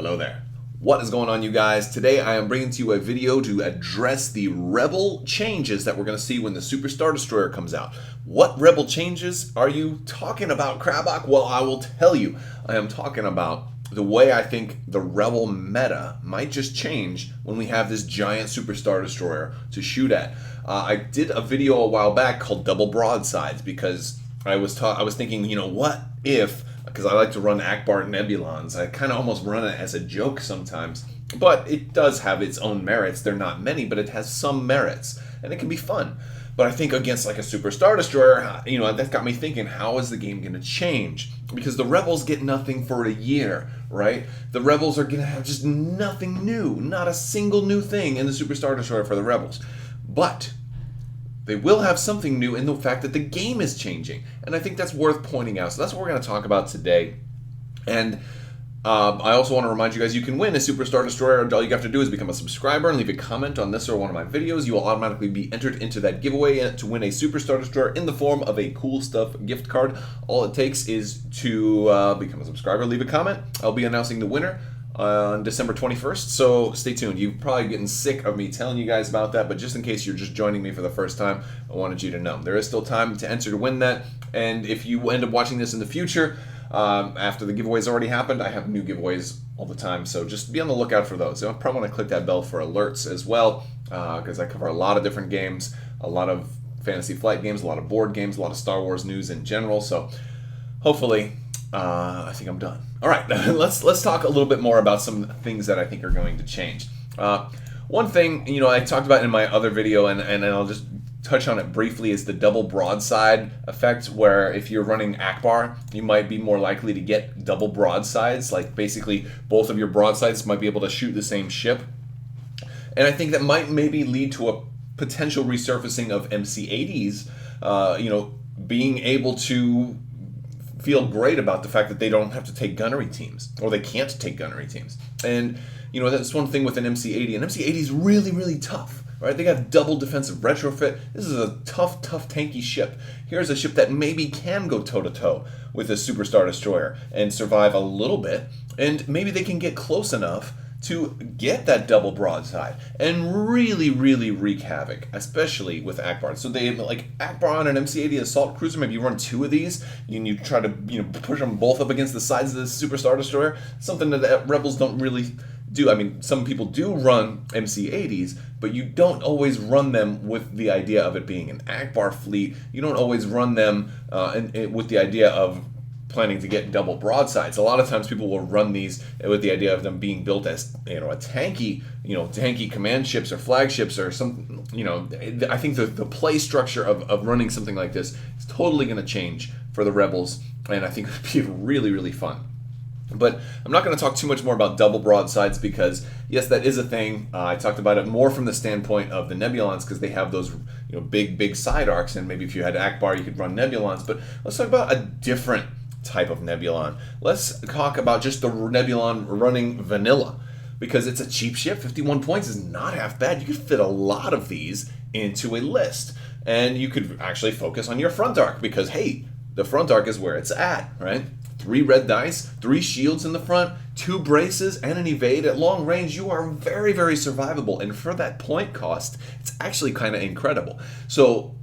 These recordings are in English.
Hello there. What is going on, you guys? Today I am bringing to you a video to address the Rebel changes that we're going to see when the Super Star Destroyer comes out. What Rebel changes are you talking about, Crabbok? Well, I will tell you. I am talking about the way I think the Rebel meta might just change when we have this giant Super Star Destroyer to shoot at. I did a video a while back called Double Broadsides because I was thinking, what if, because I like to run Akbar Nebulons, I kind of almost run it as a joke sometimes, but it does have its own merits. They're not many, but it has some merits, and it can be fun. But I think against like a Super Star Destroyer, that got me thinking, how is the game going to change? Because the Rebels get nothing for a year, right? The Rebels are going to have just nothing new, not a single new thing in the Super Star Destroyer for the Rebels. But they will have something new in the fact that the game is changing. And I think that's worth pointing out. So that's what we're going to talk about today. And I also want to remind you guys, you can win a Super Star Destroyer. All you have to do is become a subscriber and leave a comment on this or one of my videos. You will automatically be entered into that giveaway to win a Super Star Destroyer in the form of a cool stuff gift card. All it takes is to become a subscriber, leave a comment. I'll be announcing the winner on December 21st, so stay tuned. You're probably getting sick of me telling you guys about that, but just in case you're just joining me for the first time, I wanted you to know. There is still time to enter to win that, and if you end up watching this in the future, after the giveaways already happened, I have new giveaways all the time, so just be on the lookout for those. You'll probably want to click that bell for alerts as well, because I cover a lot of different games, a lot of Fantasy Flight games, a lot of board games, a lot of Star Wars news in general, so hopefully, I think I'm done. All right, let's talk a little bit more about some things that I think are going to change. One thing, I talked about in my other video, and I'll just touch on it briefly, is the double broadside effect, where if you're running Akbar, you might be more likely to get double broadsides. Like basically, both of your broadsides might be able to shoot the same ship. And I think that might maybe lead to a potential resurfacing of MC-80s, being able to feel great about the fact that they don't have to take gunnery teams, or they can't take gunnery teams. And that's one thing with an MC-80. An MC-80 is really, really tough, right? They got double defensive retrofit. This is a tough, tanky ship. Here's a ship that maybe can go toe-to-toe with a Super Star Destroyer and survive a little bit, and maybe they can get close enough to get that double broadside and really, really wreak havoc, especially with Akbar. So they like Akbar on an MC-80 assault cruiser. Maybe you run two of these and you try to push them both up against the sides of the Super Star Destroyer. Something that the Rebels don't really do. I mean, some people do run MC-80s, but you don't always run them with the idea of it being an Akbar fleet. You don't always run them with the idea of planning to get double broadsides. A lot of times people will run these with the idea of them being built as a tanky command ships or flagships or some. I think the play structure of running something like this is totally going to change for the Rebels, and I think it would be really, really fun. But I'm not going to talk too much more about double broadsides because, yes, that is a thing. I talked about it more from the standpoint of the Nebulons because they have those big side arcs, and maybe if you had Akbar, you could run Nebulons. But let's talk about a different type of Nebulon. Let's talk about just the Nebulon running vanilla, because it's a cheap ship. 51 points is not half bad. You could fit a lot of these into a list, and you could actually focus on your front arc because, hey, the front arc is where it's at, right? 3 red dice, 3 shields in the front, 2 braces, and an evade. At long range, you are very, very survivable, and for that point cost, it's actually kind of incredible. So,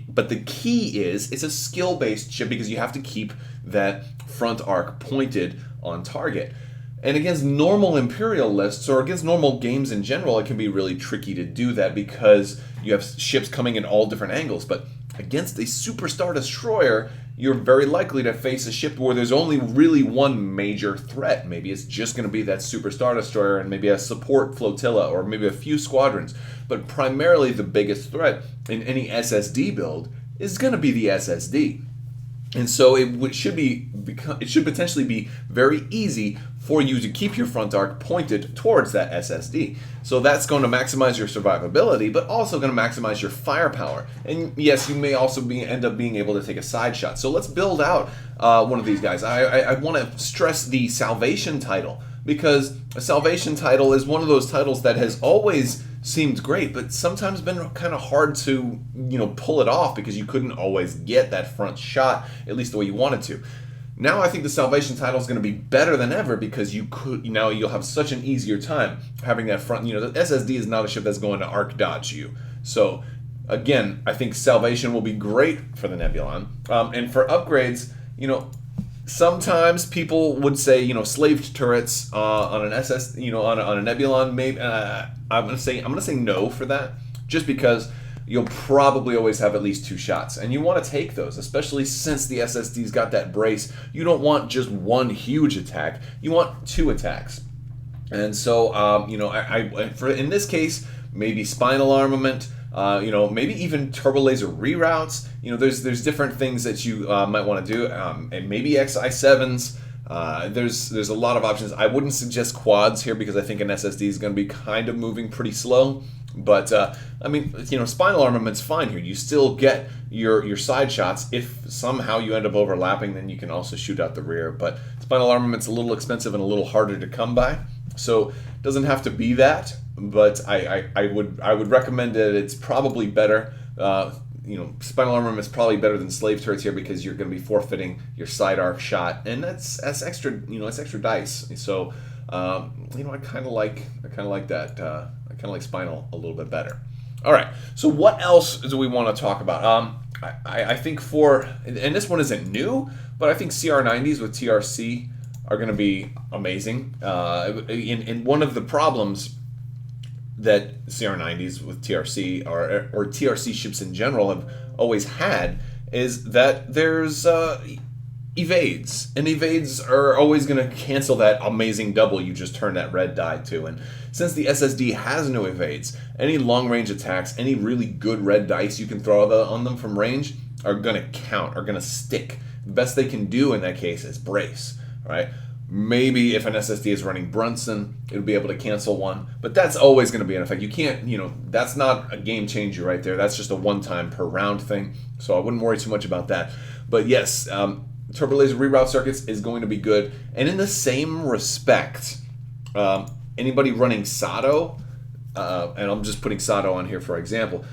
but the key is it's a skill-based ship because you have to keep that front arc pointed on target. And against normal Imperial lists or against normal games in general, it can be really tricky to do that because you have ships coming in all different angles. But against a Super Star Destroyer, you're very likely to face a ship where there's only really one major threat. Maybe it's just going to be that Super Star Destroyer and maybe a support flotilla or maybe a few squadrons. But primarily the biggest threat in any SSD build is going to be the SSD. And so it should potentially be very easy for you to keep your front arc pointed towards that SSD. So that's going to maximize your survivability, but also going to maximize your firepower. And yes, you may also end up being able to take a side shot. So let's build out one of these guys. I want to stress the Salvation title, because a Salvation title is one of those titles that has always seemed great, but sometimes been kind of hard to pull it off because you couldn't always get that front shot, at least the way you wanted to. Now I think the Salvation title is going to be better than ever because you'll have such an easier time having that front. The SSD is not a ship that's going to arc dodge you. So again, I think Salvation will be great for the Nebulon. And for upgrades, sometimes people would say, slaved turrets on an SS, on a Nebulon. Maybe I'm gonna say no for that, just because you'll probably always have at least 2 shots, and you want to take those, especially since the SSD's got that brace. You don't want just one huge attack; you want 2 attacks. And so, in this case, maybe Spinal Armament. Maybe even turbo laser reroutes. There's different things that you might want to do, and maybe XI7s. There's a lot of options. I wouldn't suggest quads here because I think an SSD is going to be kind of moving pretty slow. But Spinal Armament's fine here. You still get your side shots. If somehow you end up overlapping, then you can also shoot out the rear. But Spinal Armament's a little expensive and a little harder to come by, so it doesn't have to be that. But I would recommend that it's probably better. Spinal Armament is probably better than slave turrets here because you're going to be forfeiting your side arc shot, and that's extra. It's extra dice. So I kind of like that. I kind of like Spinal a little bit better. All right. So what else do we want to talk about? I think and this one isn't new, but I think CR90s with TRC are going to be amazing. In one of the problems that CR90s with TRC or TRC ships in general have always had is that there's evades, and evades are always going to cancel that amazing double you just turned that red die to. And since the SSD has no evades, any long range attacks, any really good red dice you can throw on them from range are going to count, are going to stick. The best they can do in that case is brace, right? Maybe if an SSD is running Brunson, it'll be able to cancel one, but that's always going to be an effect. You can't, that's not a game changer right there. That's just a one-time per round thing, so I wouldn't worry too much about that. But yes, Turbo Laser Reroute Circuits is going to be good. And in the same respect, anybody running Sato, and I'm just putting Sato on here for example,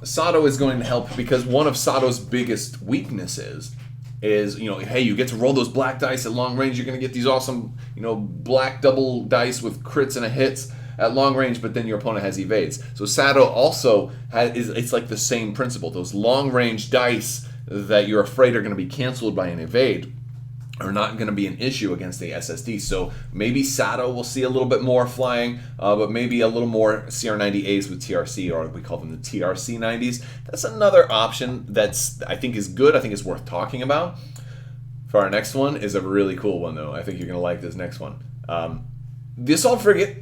Sato is going to help because one of Sato's biggest weaknesses is, hey, you get to roll those black dice at long range. You're going to get these awesome, black double dice with crits and hits at long range, but then your opponent has evades. So Sato also it's like the same principle. Those long range dice that you're afraid are going to be canceled by an evade are not going to be an issue against the SSD. So maybe Sato will see a little bit more flying, but maybe a little more CR90As with TRC, or we call them the TRC 90s. That's another option that's I think is good. I think it's worth talking about. For our next one is a really cool one, though. I think you're going to like this next one. The Assault Frigate,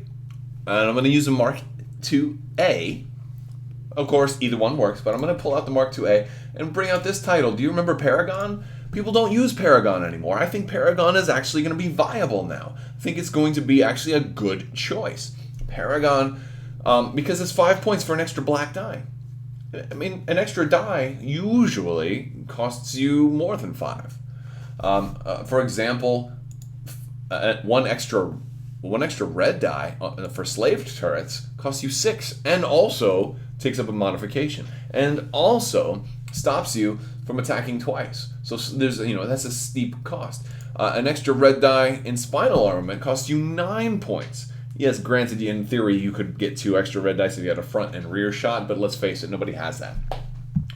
and I'm going to use a Mark IIA. Of course, either one works, but I'm going to pull out the Mark IIA and bring out this title. Do you remember Paragon? People don't use Paragon anymore. I think Paragon is actually going to be viable now. I think it's going to be actually a good choice. Paragon, because it's 5 points for an extra black die. I mean, an extra die usually costs you more than 5. For example, one extra red die for slaved turrets costs you 6, and also takes up a modification, and also stops you from attacking twice. So there's, that's a steep cost. An extra red die in Spinal Armament costs you 9 points. Yes, granted, in theory, you could get 2 extra red dice if you had a front and rear shot, but let's face it, nobody has that.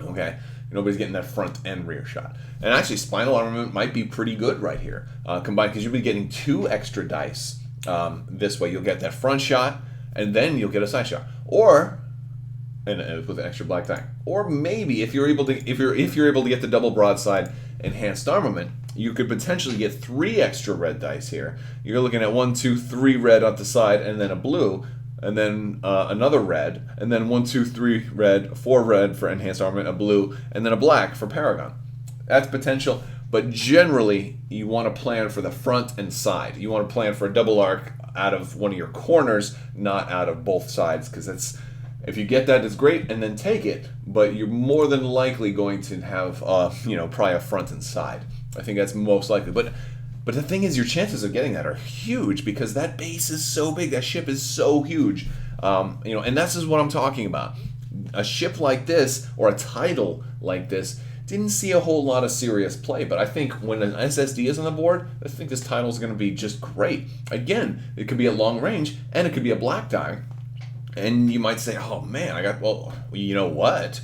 Okay? Nobody's getting that front and rear shot. And actually, Spinal Armament might be pretty good right here, combined, because you'll be getting 2 extra dice. This way, you'll get that front shot, and then you'll get a side shot. Or and with an extra black die. Or maybe if you're able to get the double broadside enhanced armament, you could potentially get 3 extra red dice here. You're looking at 1, 2, 3 red on the side, and then a blue, and then another red, and then 1, 2, 3 red, 4 red for enhanced armament, a blue, and then a black for Paragon. That's potential, but generally you want to plan for the front and side. You want to plan for a double arc out of one of your corners, not out of both sides, because that's, if you get that, it's great, and then take it, but you're more than likely going to have, probably a front and side. I think that's most likely. But the thing is, your chances of getting that are huge because that base is so big. That ship is so huge. And this is what I'm talking about. A ship like this, or a title like this, didn't see a whole lot of serious play. But I think when an SSD is on the board, I think this title is going to be just great. Again, it could be at long range, and it could be a black die. And you might say, oh man, well, you know what?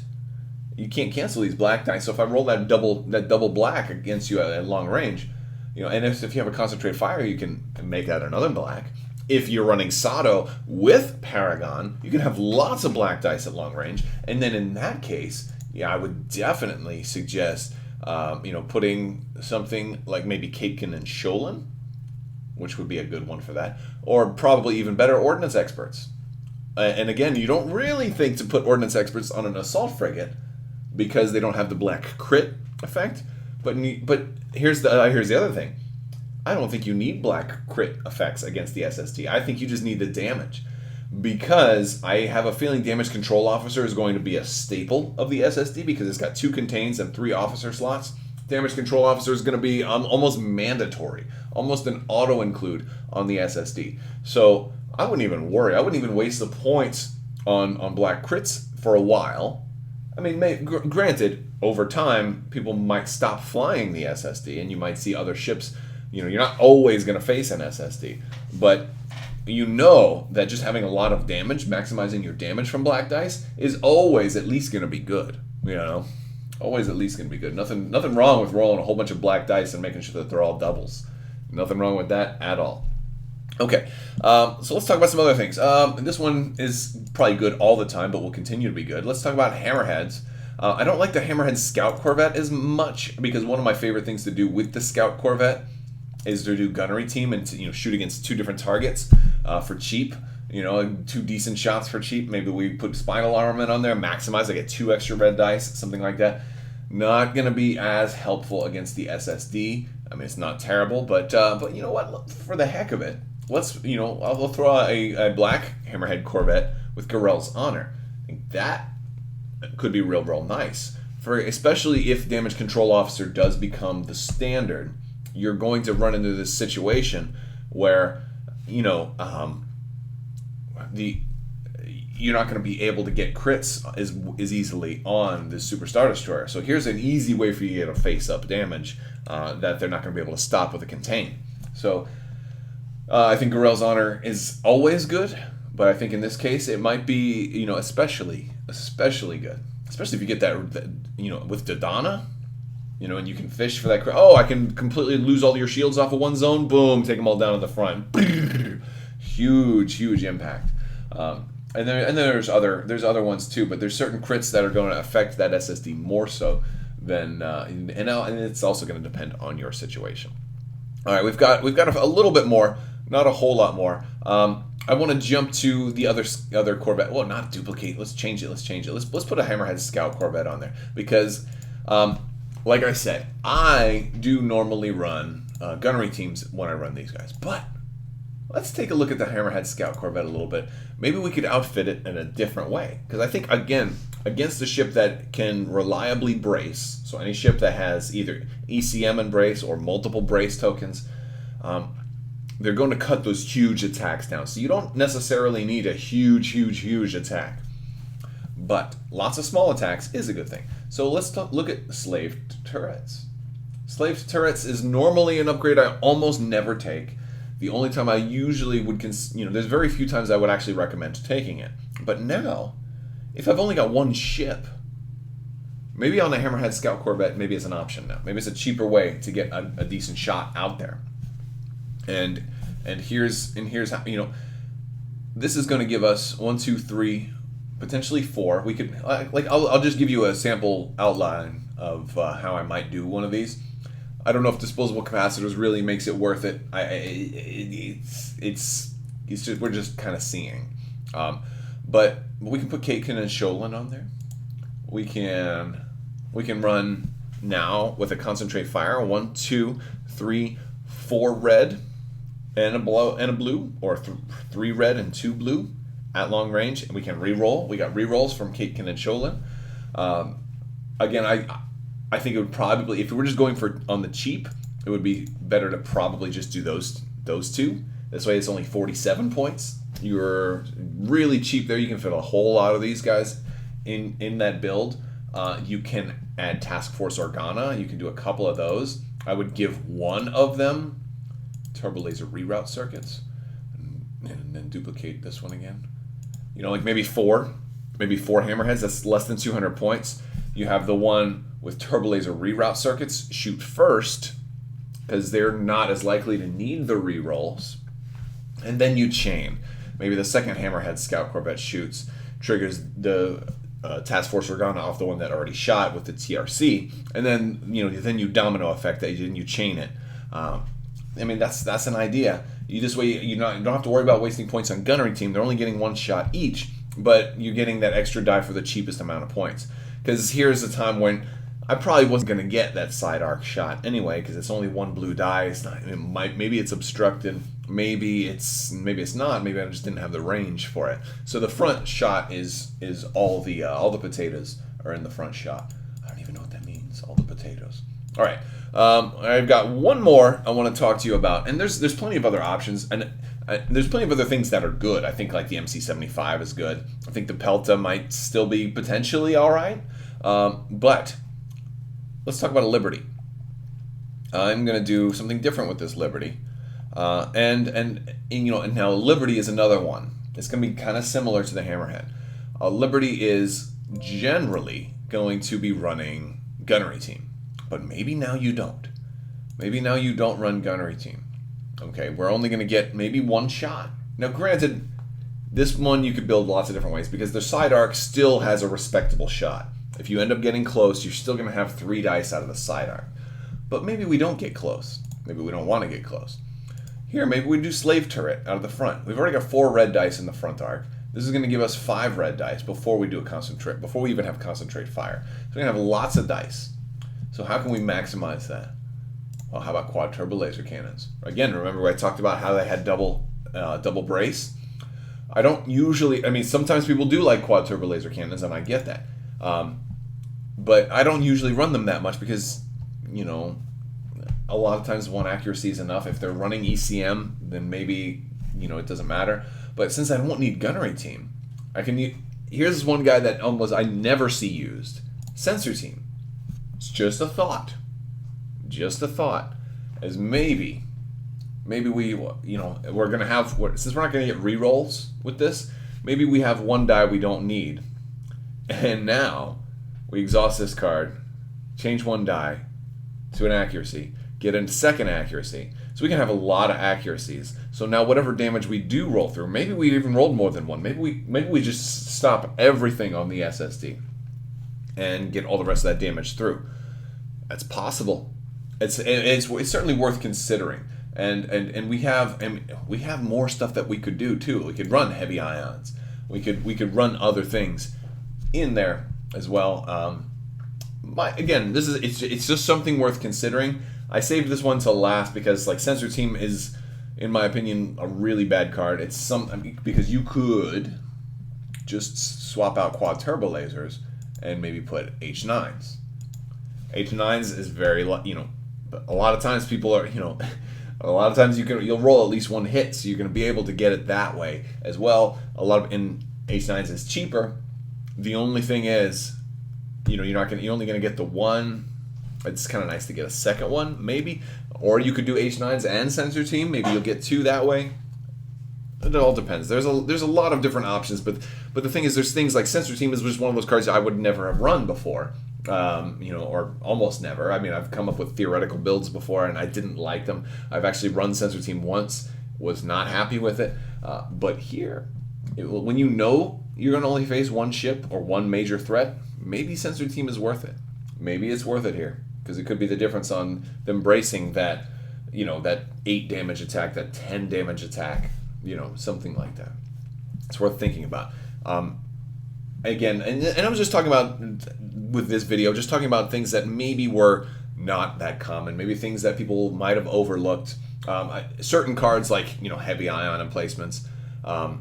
You can't cancel these black dice. So if I roll that double black against you at long range, and if you have a concentrated fire, you can make that another black. If you're running Sato with Paragon, you can have lots of black dice at long range. And then in that case, I would definitely suggest, putting something like maybe Caitkin and Sholin, which would be a good one for that. Or probably even better, Ordnance Experts. And again, you don't really think to put Ordnance Experts on an assault frigate because they don't have the black crit effect. But here's the other thing. I don't think you need black crit effects against the SSD. I think you just need the damage. Because I have a feeling Damage Control Officer is going to be a staple of the SSD because it's got 2 contains and 3 officer slots. Damage Control Officer is going to be almost mandatory, almost an auto-include on the SSD. So I wouldn't even worry. I wouldn't even waste the points on black crits for a while. I mean, granted, over time, people might stop flying the SSD, and you might see other ships. You're not always going to face an SSD, but that just having a lot of damage, maximizing your damage from black dice, is always at least going to be good. Always at least going to be good. Nothing wrong with rolling a whole bunch of black dice and making sure that they're all doubles. Nothing wrong with that at all. Okay, so let's talk about some other things. This one is probably good all the time, but will continue to be good. Let's talk about Hammerheads. I don't like the Hammerhead Scout Corvette as much because one of my favorite things to do with the Scout Corvette is to do gunnery team and to, shoot against 2 different targets for cheap. 2 decent shots for cheap. Maybe we put Spinal Armament on there, maximize. I get 2 extra red dice, something like that. Not going to be as helpful against the SSD. I mean, it's not terrible, but you know what? For the heck of it, I'll throw a black Hammerhead Corvette with Garel's Honor. I think that could be real nice. Especially if Damage Control Officer does become the standard, you're going to run into this situation where, you're not going to be able to get crits as easily on the Super Star Destroyer. So here's an easy way for you to get a face-up damage that they're not going to be able to stop with a contain. So I think Garel's Honor is always good, but I think in this case it might be, especially good. Especially if you get that, with Dodonna, and you can fish for that. I can completely lose all your shields off of one zone. Boom, take them all down in the front. Huge impact. And there's other ones too, but there's certain crits that are going to affect that SSD more so than, and it's also going to depend on your situation. All right, we've got a little bit more, not a whole lot more. I want to jump to the other Corvette. Well, not duplicate. Let's change it. Let's put a Hammerhead Scout Corvette on there because, like I said, I do normally run gunnery teams when I run these guys. But let's take a look at the Hammerhead Scout Corvette a little bit. Maybe we could outfit it in a different way because I think again against a ship that can reliably brace. So any ship that has either ECM and brace or multiple brace tokens. They're going to cut those huge attacks down. So you don't necessarily need a huge attack. But lots of small attacks is a good thing. So let's look at Slaved Turrets. Slaved Turrets is normally an upgrade I almost never take. The only time I usually would, there's very few times I would actually recommend taking it. But now, if I've only got one ship, maybe on the Hammerhead Scout Corvette, maybe it's an option now. Maybe it's a cheaper way to get a decent shot out there. And here's how, this is going to give us 1, 2, 3, potentially 4. We could I'll just give you a sample outline of how I might do one of these. I don't know if disposable capacitors really makes it worth it. It's just we're just kind of seeing. But we can put Caitkin and Sholin on there. We can run now with a concentrate fire 1, 2, 3, 4 red. And a blue, or 3 red and 2 blue at long range, and we can re-roll. We got re-rolls from Caitkin and Sholin. Again, I think it would probably, if we were just going for on the cheap, it would be better to probably just do those 2. This way, it's only 47 points. You're really cheap there. You can fit a whole lot of these guys in that build You can add Task Force Organa. You can do a couple of those. I would give one of them Turbo Laser reroute circuits, and then duplicate this one again. You know, like maybe four Hammerheads. That's less than 200 points. You have the one with Turbo Laser reroute circuits shoot first, because they're not as likely to need the rerolls. And then you chain. Maybe the second Hammerhead Scout Corvette shoots, triggers the Task Force Organa off the one that already shot with the TRC, and then then you domino effect that, and you chain it. I mean, that's an idea. You just wait. You don't have to worry about wasting points on gunnery team. They're only getting one shot each, but you're getting that extra die for the cheapest amount of points. Because here's a time when I probably wasn't going to get that side arc shot anyway, because it's only one blue die. It's not. Maybe it's obstructed. Maybe it's not. Maybe I just didn't have the range for it. So the front shot is all the potatoes are in the front shot. I don't even know what that means. All the potatoes. All right. I've got one more I want to talk to you about, and there's plenty of other options, and there's plenty of other things that are good. I think like the MC75 is good. I think the Pelta might still be potentially all right, but let's talk about a Liberty. I'm going to do something different with this Liberty, and now Liberty is another one. It's going to be kind of similar to the Hammerhead. Liberty is generally going to be running gunnery team. But maybe now you don't. Maybe now you don't run gunnery team. Okay, we're only going to get maybe one shot. Now, granted, this one you could build lots of different ways because the side arc still has a respectable shot. If you end up getting close, you're still going to have 3 dice out of the side arc. But maybe we don't get close. Maybe we don't want to get close. Here, maybe we do slave turret out of the front. We've already got 4 red dice in the front arc. This is going to give us 5 red dice before we do a concentrate, before we even have concentrate fire. So we're going to have lots of dice. So how can we maximize that? Well, how about quad turbo laser cannons? Again, remember I talked about how they had double brace? I don't usually, sometimes people do like quad turbo laser cannons, and I get that. But I don't usually run them that much because, a lot of times one accuracy is enough. If they're running ECM, then maybe, it doesn't matter. But since I won't need gunnery team, here's one guy that I never see used. Sensor team. It's just a thought. Just a thought. As maybe we, we're going to have, since we're not going to get rerolls with this, maybe we have one die we don't need. And now we exhaust this card, change one die to an accuracy, get a second accuracy. So we can have a lot of accuracies. So now whatever damage we do roll through, maybe we even rolled more than one. Maybe we just stop everything on the SSD and get all the rest of that damage through. That's possible. It's certainly worth considering. And we have more stuff that we could do too. We could run heavy ions. We could run other things in there as well. Again, it's just something worth considering. I saved this one to last because Sensor Team is, in my opinion, a really bad card. It's because you could just swap out quad turbo lasers and maybe put H9s. H9s is very, a lot of times people are, a lot of times you'll roll at least one hit, so you're going to be able to get it that way as well. In H9s is cheaper. The only thing is, you're only going to get the one. It's kind of nice to get a second one, maybe. Or you could do H9s and Sensor Team. Maybe you'll get 2 that way. It all depends. There's a lot of different options, but the thing is, there's things like Sensor Team is just one of those cards I would never have run before, or almost never. I've come up with theoretical builds before, and I didn't like them. I've actually run Sensor Team once, was not happy with it. But here, when you're going to only face one ship or one major threat, maybe Sensor Team is worth it. Maybe it's worth it here, because it could be the difference on them bracing that, that 8 damage attack, that 10 damage attack. Something like that. It's worth thinking about. Again, and I was just talking about, with this video, just talking about things that maybe were not that common, maybe things that people might have overlooked. Certain cards like, heavy ion emplacements are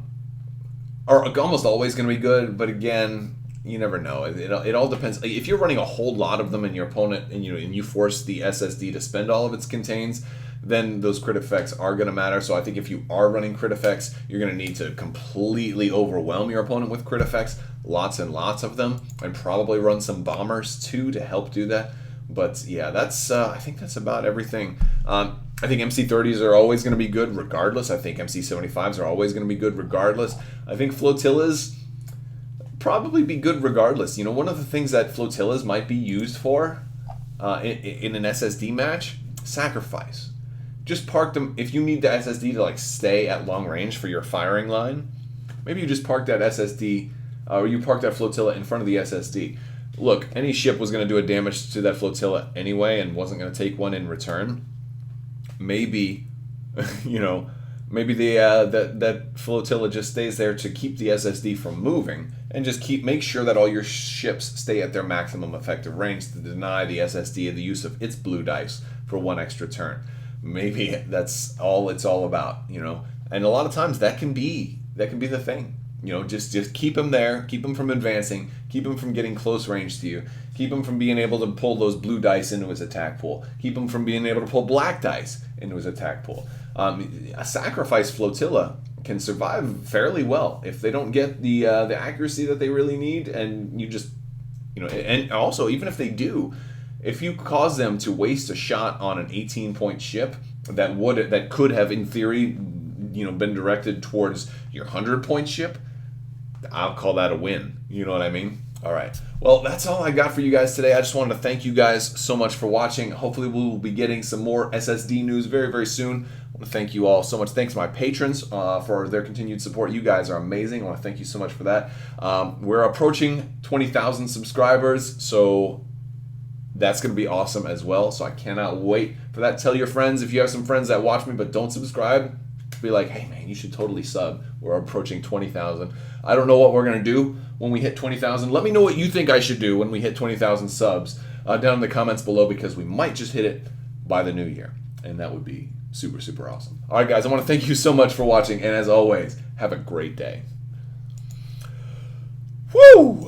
almost always going to be good, but again, you never know. It all depends. If you're running a whole lot of them in your opponent and you force the SSD to spend all of its contains, then those crit effects are going to matter. So I think if you are running crit effects, you're going to need to completely overwhelm your opponent with crit effects, lots and lots of them, and probably run some bombers too to help do that. But yeah, that's I think that's about everything. I think MC30s are always going to be good regardless. I think MC75s are always going to be good regardless. I think flotillas probably be good regardless. You know, one of the things that flotillas might be used for in an SSD match, sacrifice. Just park them. If you need the SSD to like stay at long range for your firing line, maybe you just park that SSD or you park that flotilla in front of the SSD. Look, any ship was going to do a damage to that flotilla anyway and wasn't going to take one in return. Maybe, you know, maybe that flotilla just stays there to keep the SSD from moving and just make sure that all your ships stay at their maximum effective range to deny the SSD the use of its blue dice for one extra turn. Maybe that's all it's all about, you know. And a lot of times that can be the thing. You know, just keep him there, keep him from advancing, keep him from getting close range to you, keep him from being able to pull those blue dice into his attack pool, keep him from being able to pull black dice into his attack pool. A sacrifice flotilla can survive fairly well if they don't get the accuracy that they really need, and you just, you know, and also even if they do, if you cause them to waste a shot on an 18-point ship that could have in theory, you know, been directed towards your 100-point ship, I'll call that a win. You know what I mean? All right. Well, that's all I got for you guys today. I just wanted to thank you guys so much for watching. Hopefully we will be getting some more SSD news very, very soon. I want to thank you all so much. Thanks to my patrons for their continued support. You guys are amazing. I want to thank you so much for that. We're approaching 20,000 subscribers, so that's going to be awesome as well. So I cannot wait for that. Tell your friends, if you have some friends that watch me but don't subscribe, be like, hey man, you should totally sub. We're approaching 20,000. I don't know what we're going to do when we hit 20,000. Let me know what you think I should do when we hit 20,000 subs down in the comments below, because we might just hit it by the new year. And that would be super, super awesome. All right, guys, I want to thank you so much for watching. And as always, have a great day. Woo!